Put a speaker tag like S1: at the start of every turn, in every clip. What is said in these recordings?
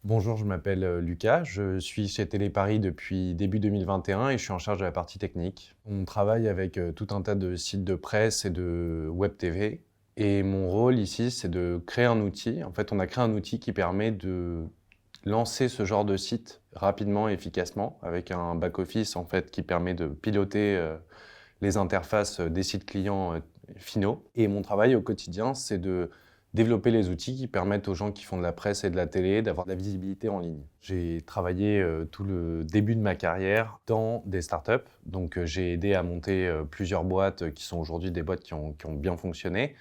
S1: Bonjour, je m'appelle Lucas, je suis chez Téléparis depuis début 2021 et je suis en charge de la partie technique. On travaille avec tout un tas de sites de presse et de web TV et mon rôle ici, c'est de créer un outil. En fait, on a créé un outil qui permet de lancer ce genre de site rapidement et efficacement avec un back-office en fait, qui permet de piloter les interfaces des sites clients finaux. Et mon travail au quotidien, c'est de développer les outils qui permettent aux gens qui font de la presse et de la télé d'avoir de la visibilité en ligne. J'ai travaillé tout le début de ma carrière dans des startups. Donc j'ai aidé à monter plusieurs boîtes qui sont aujourd'hui des boîtes qui ont bien fonctionné.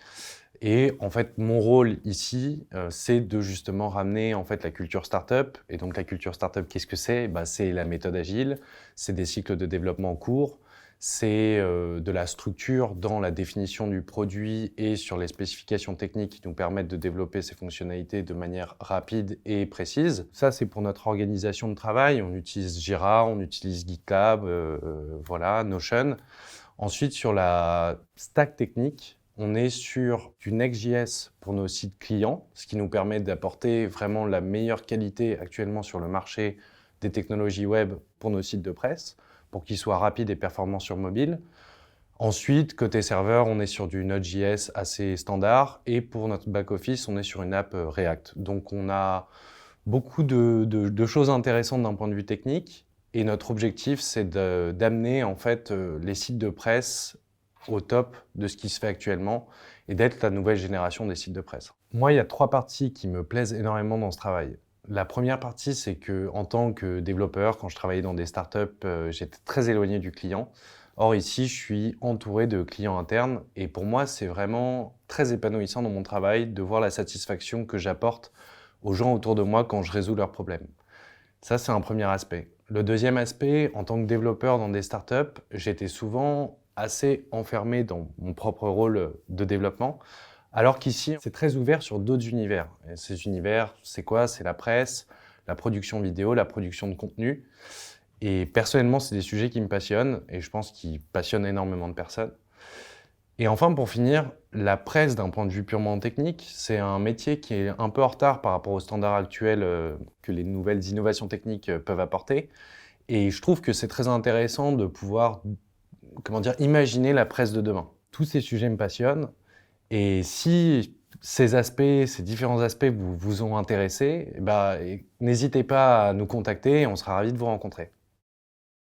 S1: Et en fait, mon rôle ici, c'est de justement ramener en fait la culture startup. Et donc la culture startup, qu'est-ce que c'est? C'est la méthode agile, c'est des cycles de développement courts, c'est de la structure dans la définition du produit et sur les spécifications techniques qui nous permettent de développer ces fonctionnalités de manière rapide et précise. Ça, c'est pour notre organisation de travail. On utilise Jira, on utilise GitLab, voilà, Notion. Ensuite, sur la stack technique, on est sur du Next.js pour nos sites clients, ce qui nous permet d'apporter vraiment la meilleure qualité actuellement sur le marché des technologies web pour nos sites de presse, pour qu'ils soient rapides et performants sur mobile. Ensuite, côté serveur, on est sur du Node.js assez standard et pour notre back-office, on est sur une app React. Donc on a beaucoup de choses intéressantes d'un point de vue technique et notre objectif, c'est d'amener en fait les sites de presse au top de ce qui se fait actuellement et d'être la nouvelle génération des sites de presse. Moi, il y a trois parties qui me plaisent énormément dans ce travail. La première partie, c'est que en tant que développeur, quand je travaillais dans des startups, j'étais très éloigné du client. Or ici, je suis entouré de clients internes et pour moi, c'est vraiment très épanouissant dans mon travail de voir la satisfaction que j'apporte aux gens autour de moi quand je résous leurs problèmes. Ça, c'est un premier aspect. Le deuxième aspect, en tant que développeur dans des startups, j'étais souvent assez enfermé dans mon propre rôle de développement, alors qu'ici, c'est très ouvert sur d'autres univers. Et ces univers, c'est quoi? C'est la presse, la production vidéo, la production de contenu. Et personnellement, c'est des sujets qui me passionnent et je pense qu'ils passionnent énormément de personnes. Et enfin, pour finir, la presse d'un point de vue purement technique, c'est un métier qui est un peu en retard par rapport aux standards actuels que les nouvelles innovations techniques peuvent apporter. Et je trouve que c'est très intéressant de pouvoir, comment dire, imaginer la presse de demain. Tous ces sujets me passionnent. Et si ces aspects, ces différents aspects vous ont intéressé, n'hésitez pas à nous contacter et on sera ravis de vous rencontrer.